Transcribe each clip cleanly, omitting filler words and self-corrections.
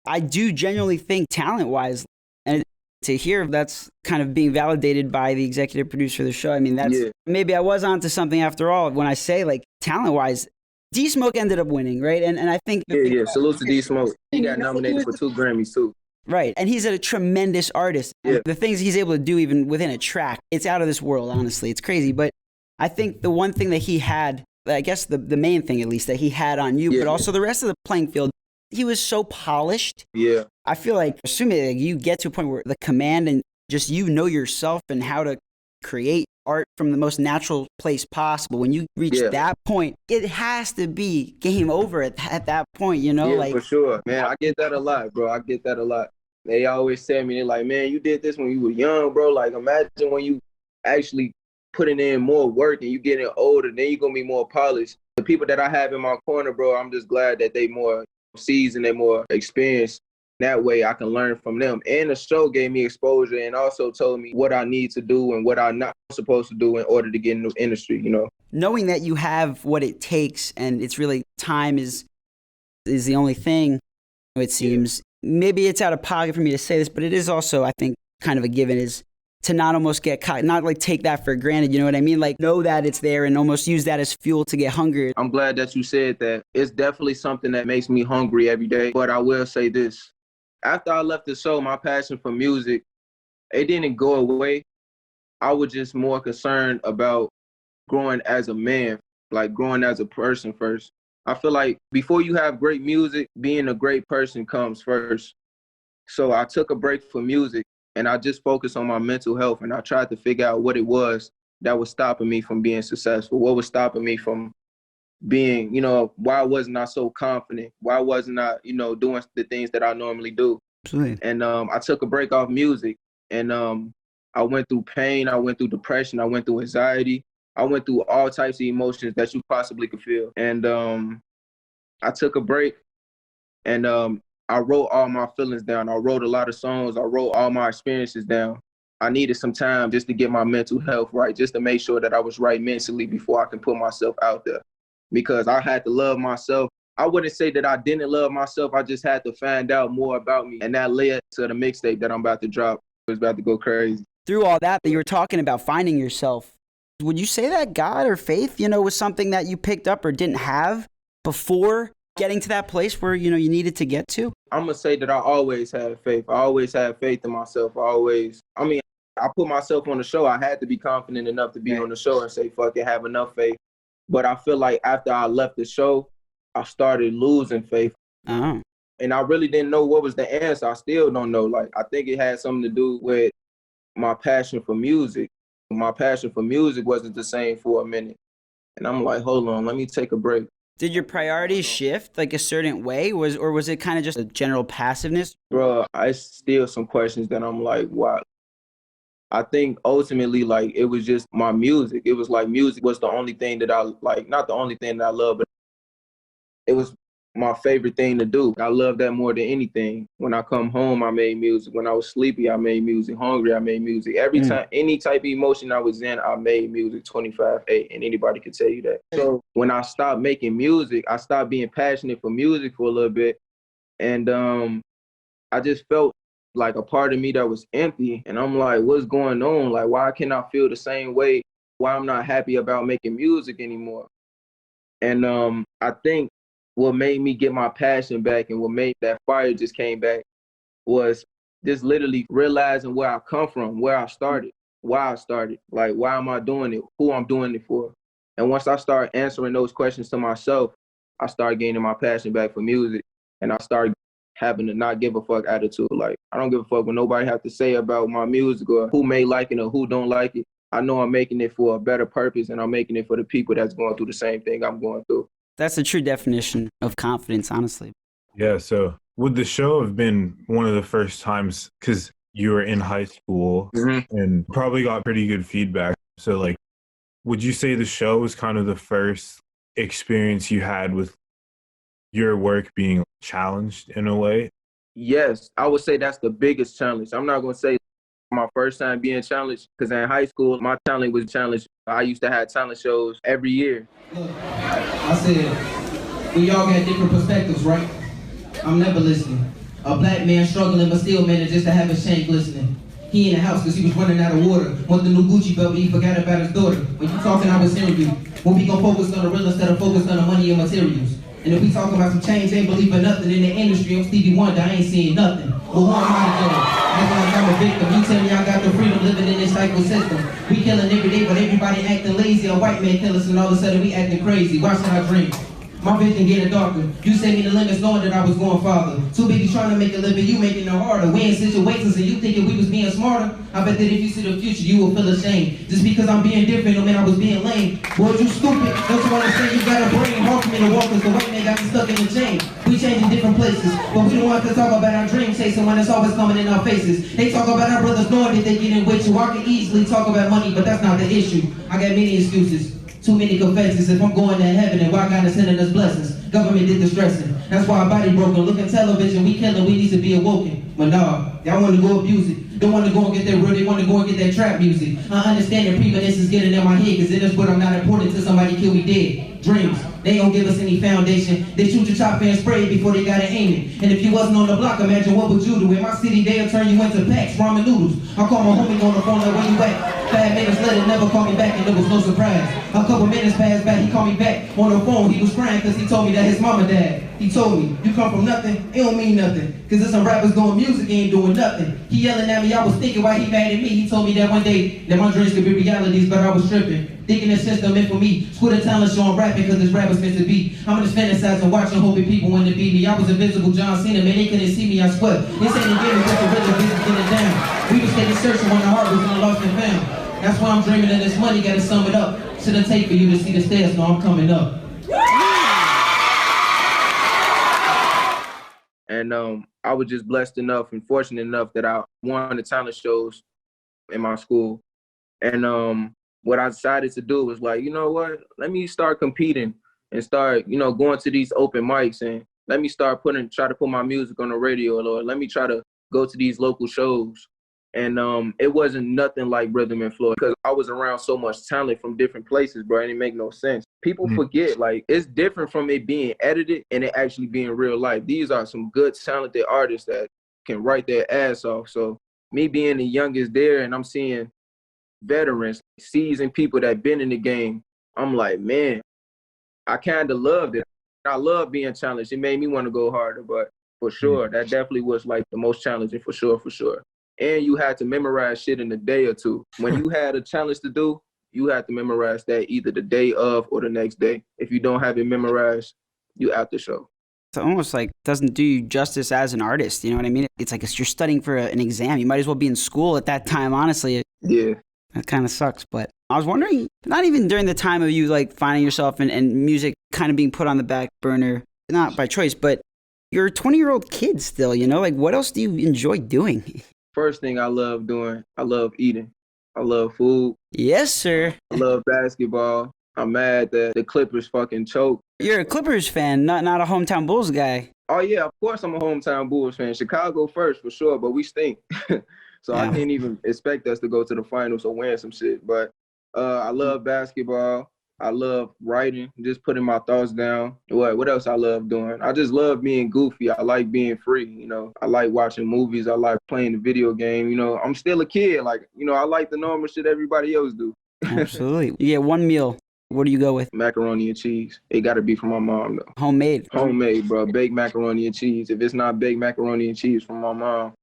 I do genuinely think talent-wise, and to hear that's kind of being validated by the executive producer of the show, I mean, that's maybe I was onto something after all when I say, like, talent-wise, D Smoke ended up winning, right? And I think salute to D Smoke. He got nominated for 2 Grammys too. Right, and he's a tremendous artist. Yeah. The things he's able to do even within a track, it's out of this world, honestly. It's crazy. But I think the one thing that he had, I guess the main thing at least that he had on you, but also the rest of the playing field, he was so polished. Yeah. I feel like, assuming like you get to a point where the command and just you know yourself and how to create art from the most natural place possible. When you reach that point, it has to be game over at that point, you know? Yeah, like, for sure. Man, I get that a lot, bro. I get that a lot. They always tell me, they're like, man, you did this when you were young, bro. Like, imagine when you actually putting in more work and you getting older, then you're going to be more polished. The people that I have in my corner, bro, I'm just glad that they more seasoned, they more experienced. That way I can learn from them. And the show gave me exposure and also told me what I need to do and what I'm not supposed to do in order to get in the industry, you know? Knowing that you have what it takes and it's really time is the only thing, it seems. Maybe it's out of pocket for me to say this, but it is also, I think, kind of a given is to not almost get caught, not like take that for granted, you know what I mean? Like know that it's there and almost use that as fuel to get hungry. I'm glad that you said that. It's definitely something that makes me hungry every day. But I will say this. After I left the show, my passion for music, it didn't go away. I was just more concerned about growing as a man, like growing as a person first. I feel like before you have great music, being a great person comes first. So I took a break from music and I just focused on my mental health and I tried to figure out what it was that was stopping me from being successful. What was stopping me from being, you know, why wasn't I so confident? Why wasn't I, you know, doing the things that I normally do? Absolutely. And I took a break off music and I went through pain. I went through depression. I went through anxiety. I went through all types of emotions that you possibly could feel. And I took a break and I wrote all my feelings down. I wrote a lot of songs. I wrote all my experiences down. I needed some time just to get my mental health right, just to make sure that I was right mentally before I can put myself out there. Because I had to love myself. I wouldn't say that I didn't love myself. I just had to find out more about me. And that led to the mixtape that I'm about to drop. It's about to go crazy. Through all that you were talking about, finding yourself, would you say that God or faith, you know, was something that you picked up or didn't have before getting to that place where, you know, you needed to get to? I'm going to say that I always had faith. I always had faith in myself. I put myself on the show. I had to be confident enough to be on the show and say, fuck it, have enough faith. But I feel like after I left the show, I started losing faith. Oh. And I really didn't know what was the answer. I still don't know. Like, I think it had something to do with my passion for music. My passion for music wasn't the same for a minute. And I'm like, hold on, let me take a break. Did your priorities shift like a certain way? Or was it kind of just a general passiveness? Bro, I still some questions that I'm like, why? I think ultimately, like, it was just my music. It was like music was the only thing that I, like, not the only thing that I love, but it was my favorite thing to do. I love that more than anything. When I come home, I made music. When I was sleepy, I made music. Hungry, I made music. Every time, any type of emotion I was in, I made music 25/8, and anybody can tell you that. So when I stopped making music, I stopped being passionate for music for a little bit, and I just felt like a part of me that was empty, and I'm like, what's going on? Like, why can't I feel the same way? Why I'm not happy about making music anymore? And I think what made me get my passion back and what made that fire just came back was just literally realizing where I come from, where I started, why I started, like, why am I doing it, who I'm doing it for. And once I start answering those questions to myself, I start gaining my passion back for music, and I start having to not give a fuck attitude. Like, I don't give a fuck what nobody have to say about my music or who may like it or who don't like it. I know I'm making it for a better purpose, and I'm making it for the people that's going through the same thing I'm going through. That's the true definition of confidence, honestly. Yeah, so would the show have been one of the first times, because you were in high school and probably got pretty good feedback. So, like, would you say the show was kind of the first experience you had with your work being challenged in a way? Yes, I would say that's the biggest challenge. I'm not going to say my first time being challenged, because in high school, my talent was challenged. I used to have talent shows every year. Look, I said, we all got different perspectives, right? I'm never listening. A black man struggling but still managed to have his chain glistening. He in the house because he was running out of water. Want the new Gucci belt, but he forgot about his daughter. When you talking, I was hearing you. When we gon' focus on the real instead of focus on the money and materials. And if we talking about some change, ain't believing nothing in the industry. I'm Stevie Wonder, I ain't seeing nothing. But who am I to judge? That's like I'm a victim. You tell me I got the freedom living in this cycle system. We killing every day, but everybody acting lazy. A white man kill us, and all of a sudden we acting crazy. Why should I dream? My vision getting darker. You set me the limits knowing that I was going farther. Too busy trying to make a living, you making it harder. We in situations and you thinking we was being smarter. I bet that if you see the future, you will feel ashamed. Just because I'm being different, don't mean I was being lame. Boy, you stupid. Don't you understand you got a brain? Hard for me to walk, cause the white man got me stuck in the chain. We changing different places, but we don't want to talk about our dream chasing when it's always coming in our faces. They talk about our brothers knowing that they getting with you. I can easily talk about money, but that's not the issue. I got many excuses. Too many confessions. If I'm going to heaven, and why God is sending us blessings? Government did the stressing. That's why our body broken. Look at television, we killing, we need to be awoken. But nah, y'all want to go abuse it. Don't want to go and get that real, they want to go and get that trap music. I understand that premonition is getting in my head, cause it is what I'm not important till somebody kill me dead. Dreams, they don't give us any foundation. They shoot your chopper and spray before they gotta aim it. And if you wasn't on the block, imagine what would you do? In my city, they'll turn you into packs, ramen noodles. I call my homie on the phone like, where you at? 5 minutes later, never called me back and there was no surprise. A couple minutes passed back, he called me back on the phone. He was crying cause he told me that his mama died. He told me, you come from nothing, it don't mean nothing. Cause there's some rappers doing music, ain't doing nothing. He yelling at me, I was thinking why he mad at me. He told me that one day that my dreams could be realities, but I was tripping. Thinking the system meant for me. Screw the talent show, I'm rapping cause this rap was meant to be. I'm just fantasizing, watching, hoping people want to beat me. I was invisible John Cena, man, they couldn't see me, I swear. This ain't a game, it's just a rhythm, business getting down. We was taking searching when the heart was in the lost and found. That's why I'm dreaming of this money, gotta sum it up. To the tape for you to see the stairs, know I'm coming up. And I was just blessed enough and fortunate enough that I won the talent shows in my school. And what I decided to do was like, you know what? Let me start competing and start, going to these open mics, and let me start try to put my music on the radio, or let me try to go to these local shows. And it wasn't nothing like Rhythm and Flow because I was around so much talent from different places, bro, and it make no sense. People forget, like, it's different from it being edited and it actually being real life. These are some good, talented artists that can write their ass off. So me being the youngest there, and I'm seeing veterans, seasoned people that been in the game, I'm like, man, I kind of loved it. I love being challenged. It made me want to go harder, but for sure, that definitely was like the most challenging, for sure. And you had to memorize shit in a day or two. When you had a challenge to do, you had to memorize that either the day of or the next day. If you don't have it memorized, you out the show. It's almost like doesn't do you justice as an artist. You know what I mean? It's like you're studying for an exam. You might as well be in school at that time, honestly. Yeah. That kind of sucks. But I was wondering, not even during the time of you like finding yourself and music kind of being put on the back burner, not by choice, but you're a 20-year-old kid still, like what else do you enjoy doing? First thing I love doing, I love eating. I love food. Yes, sir. I love basketball. I'm mad that the Clippers fucking choked. You're a Clippers fan, not a hometown Bulls guy. Oh, yeah, of course I'm a hometown Bulls fan. Chicago first, for sure, but we stink. So yeah. I can't even expect us to go to the finals or win some shit. But I love basketball. I love writing, just putting my thoughts down. What else I love doing? I just love being goofy. I like being free, I like watching movies. I like playing the video game. I'm still a kid. Like, I like the normal shit everybody else do. Absolutely. You get one meal. What do you go with? Macaroni and cheese. It got to be from my mom, though. Homemade. Homemade, bro. Baked macaroni and cheese. If it's not baked macaroni and cheese from my mom,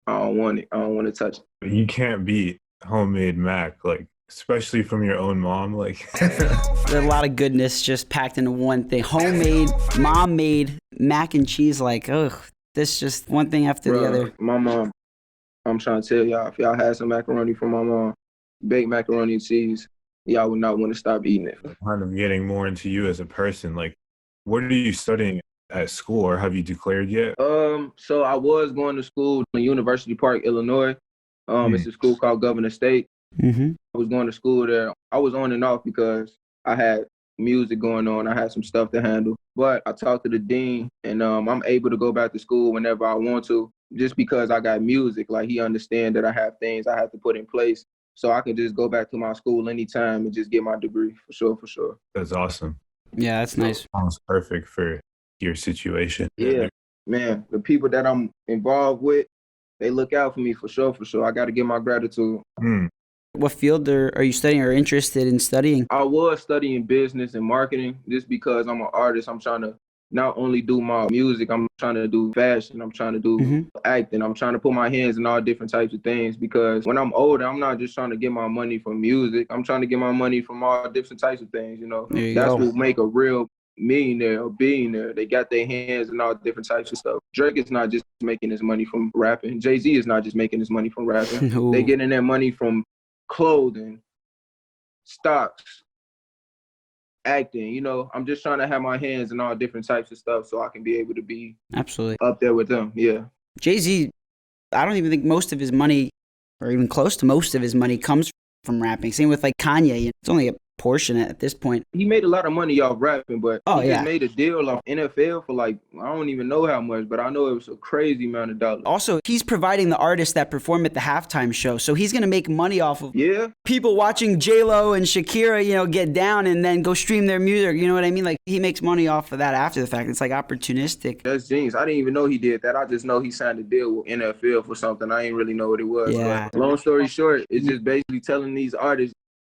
I don't want it. I don't want to touch it. You can't beat homemade mac, like, especially from your own mom. Like, there's a lot of goodness just packed into one thing. Homemade, mom-made mac and cheese. Like, ugh, this just one thing after the other. My mom, I'm trying to tell y'all, if y'all had some macaroni from my mom, baked macaroni and cheese, y'all would not want to stop eating it. Kind of getting more into you as a person. Like, what are you studying at school, or have you declared yet? So I was going to school in University Park, Illinois. It's a school called Governor State. Mm-hmm. I was going to school there. I was on and off because I had music going on. I had some stuff to handle. But I talked to the dean, and I'm able to go back to school whenever I want to, just because I got music. Like, he understands that I have things I have to put in place. So I can just go back to my school anytime and just get my degree, for sure. That's awesome. Yeah, that's nice. Sounds perfect for your situation. Yeah. man, the people that I'm involved with, they look out for me for sure, for sure. I got to give my gratitude. What field are you studying or interested in studying? I was studying business and marketing just because I'm an artist. I'm trying to not only do my music, I'm trying to do fashion, I'm trying to do acting, I'm trying to put my hands in all different types of things, because when I'm older, I'm not just trying to get my money from music, I'm trying to get my money from all different types of things, you know. That's what make a real millionaire or billionaire. They got their hands in all different types of stuff. Drake is not just making his money from rapping. JayZ is not just making his money from rapping. They getting their money from clothing, stocks, acting, you know. I'm just trying to have my hands in all different types of stuff so I can be able to be absolutely up there with them. Yeah. JayZ, I don't even think most of his money, or even close to most of his money, comes from rapping. Same with like Kanye. It's only a portion at this point. He made a lot of money off rapping, but he just made a deal off NFL for like, I don't even know how much, but I know it was a crazy amount of dollars. Also, he's providing the artists that perform at the halftime show, so he's gonna make money off of people watching J-Lo and Shakira, you know, get down and then go stream their music. You know what I mean? Like, he makes money off of that after the fact. It's like opportunistic. That's genius. I didn't even know he did that. I just know he signed a deal with NFL for something. I didn't really know what it was. Yeah. But long story short, it's just basically telling these artists,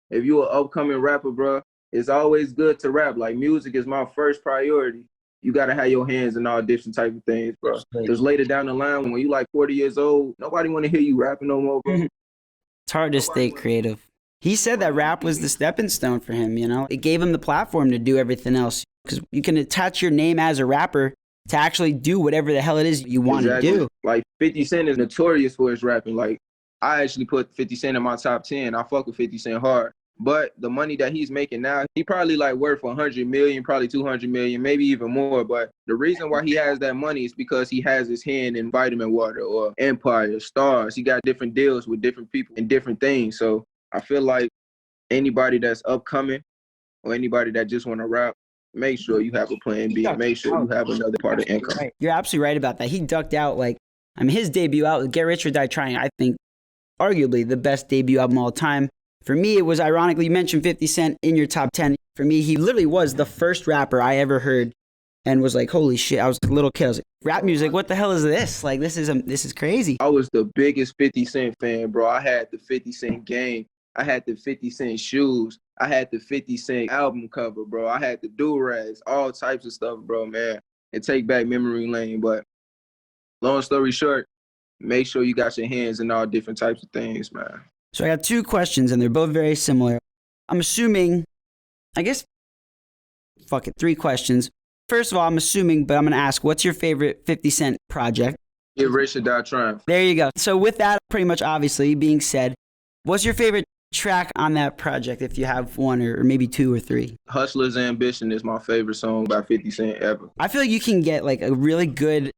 if you're an upcoming rapper, bro, it's always good to rap. Like, music is my first priority. You got to have your hands in all different type of things, bro. Because later down the line, when you like 40 years old, nobody want to hear you rapping no more, bro. It's hard to stay creative. He said that rap was the stepping stone for him, you know? It gave him the platform to do everything else. Because you can attach your name as a rapper to actually do whatever the hell it is you want to do. Like, 50 Cent is notorious for his rapping. Like, I actually put 50 Cent in my top 10. I fuck with 50 Cent hard. But the money that he's making now, he probably like worth 100 million, probably 200 million, maybe even more. But the reason why he has that money is because he has his hand in Vitamin Water or Empire, Stars. He got different deals with different people and different things. So I feel like anybody that's upcoming or anybody that just want to rap, make sure you have a plan B. Make sure you have another part of income. Right. You're absolutely right about that. He ducked out, like, I mean, his debut out, Get Rich or Die Trying, I think arguably the best debut album of all time. For me, it was ironically, you mentioned 50 Cent in your top 10. For me, he literally was the first rapper I ever heard and was like, holy shit. I was a little kid. I was like, rap music, what the hell is this? Like, this is crazy. I was the biggest 50 Cent fan, bro. I had the 50 Cent game. I had the 50 Cent shoes. I had the 50 Cent album cover, bro. I had the do-rags, all types of stuff, bro, man. It take back memory lane. But long story short, make sure you got your hands in all different types of things, man. So I got two questions, and they're both very similar. I'm assuming, I guess, fuck it, three questions. First of all, I'm assuming, but I'm going to ask, what's your favorite 50 Cent project? Get Rich or Die Trying. There you go. So with that, pretty much obviously being said, what's your favorite track on that project, if you have one or maybe two or three? Hustler's Ambition is my favorite song by 50 Cent ever. I feel like you can get like a really good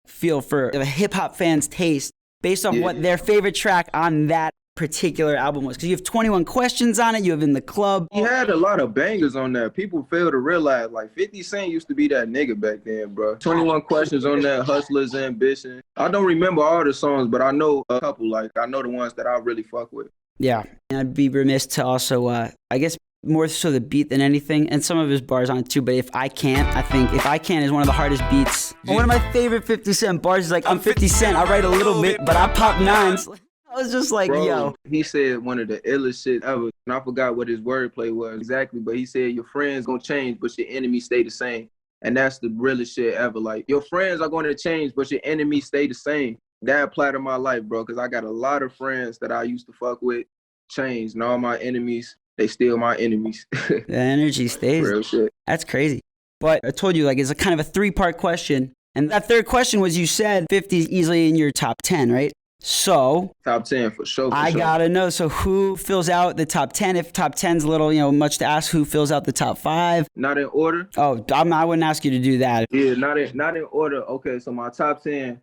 feel for a hip-hop fan's taste based on what their favorite track on that particular album was, because you have 21 Questions on it, you have In the Club. He had a lot of bangers on there. People fail to realize, like, 50 Cent used to be that nigga back then, bro. 21 Questions on there, Hustler's Ambition. I don't remember all the songs, but I know a couple. Like, I know the ones that I really fuck with. Yeah, and I'd be remiss to also, I guess, more so the beat than anything, and some of his bars on it too, but If I Can't, I think If I Can't is one of the hardest beats. One of my favorite 50 Cent bars is like, I'm 50 Cent, I write a little bit, but I pop nines. I was just like, bro, yo. He said one of the illest shit ever, and I forgot what his wordplay was exactly, but he said, your friends gonna change, but your enemies stay the same. And that's the realest shit ever. Like, your friends are gonna change, but your enemies stay the same. That applied to my life, bro, because I got a lot of friends that I used to fuck with, changed, and all my enemies, they still my enemies. The energy stays. Real shit. That's crazy. But I told you, like, it's a kind of a three-part question. And that third question was, you said 50 is easily in your top 10, right? So top 10 for sure. I gotta know. So who fills out the top 10? If top 10's a little, much to ask, who fills out the top 5? Not in order. Oh, I wouldn't ask you to do that. Yeah, not in order. Okay, so my top 10,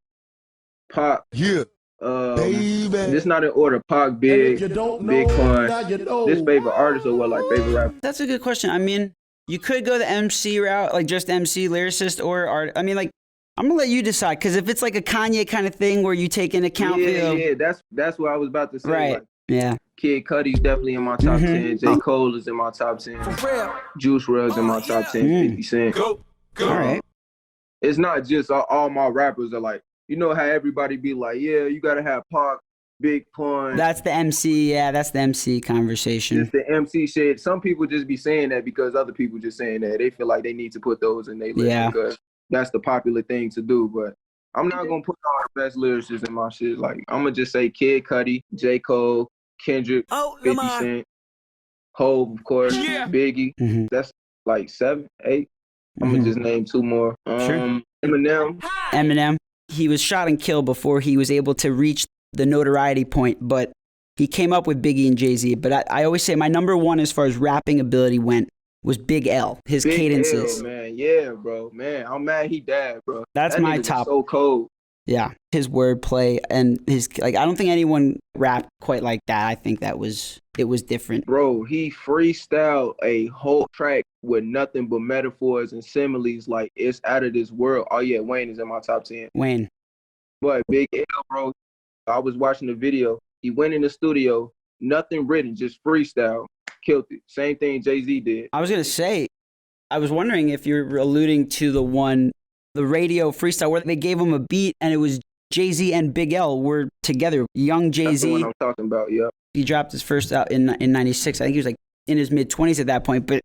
Pac. Yeah. Baby. This not in order. Pac, Big, Big Pun. This favorite artist or what, like favorite rapper? That's a good question. I mean, you could go the MC route, like just MC, lyricist, or art. I mean, like, I'm gonna let you decide, because if it's like a Kanye kind of thing where you take into account, that's what I was about to say. Right. Like, yeah. Kid Cudi's definitely in my top 10. J. Cole is in my top 10. Juice WRLD's in my top 10. 50 Cent. All right. it's not just all my rappers are like, you know how everybody be like, yeah, you gotta have Pac, Big Pun. That's the MC. Yeah, that's the MC conversation. Just the MC shit. Some people just be saying that because other people just saying that. They feel like they need to put those in their list because that's the popular thing to do. But I'm not gonna put all the best lyricists in my shit. Like I'm gonna just say Kid Cudi, J. Cole, Kendrick, 50 Cent, Hov, of course, Biggie. Mm-hmm. That's like 7, 8. I'm gonna just name 2 more. Sure. Eminem. He was shot and killed before he was able to reach the notoriety point, but he came up with Biggie and JayZ. But I always say my number one as far as rapping ability went was Big L. His Big cadences. L, man. Yeah, bro. Man, I'm mad he died, bro. That's that my nigga top. So cold. Yeah, his wordplay and his I don't think anyone rapped quite like that. I think it was different. Bro, he freestyled a whole track with nothing but metaphors and similes. Like it's out of this world. Oh yeah, Wayne is in my top 10. Wayne. But Big L, bro, I was watching the video. He went in the studio, nothing written, just freestyle, killed it. Same thing JayZ did. I was gonna say, I was wondering if you're alluding to the radio freestyle where they gave him a beat and it was JayZ and Big L were together. Young JayZ. That's the one I'm talking about, yeah. He dropped his first out in 96. I think he was like in his mid-20s at that point. But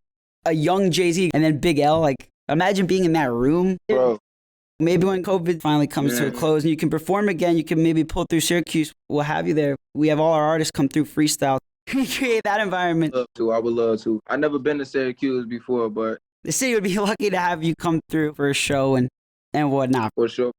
a young JayZ and then Big L, like imagine being in that room. Bro. Maybe when COVID finally comes to a close and you can perform again, you can maybe pull through Syracuse. We'll have you there. We have all our artists come through freestyle. Create that environment. I would love to. I've never been to Syracuse before, but the city would be lucky to have you come through for a show and whatnot. For sure.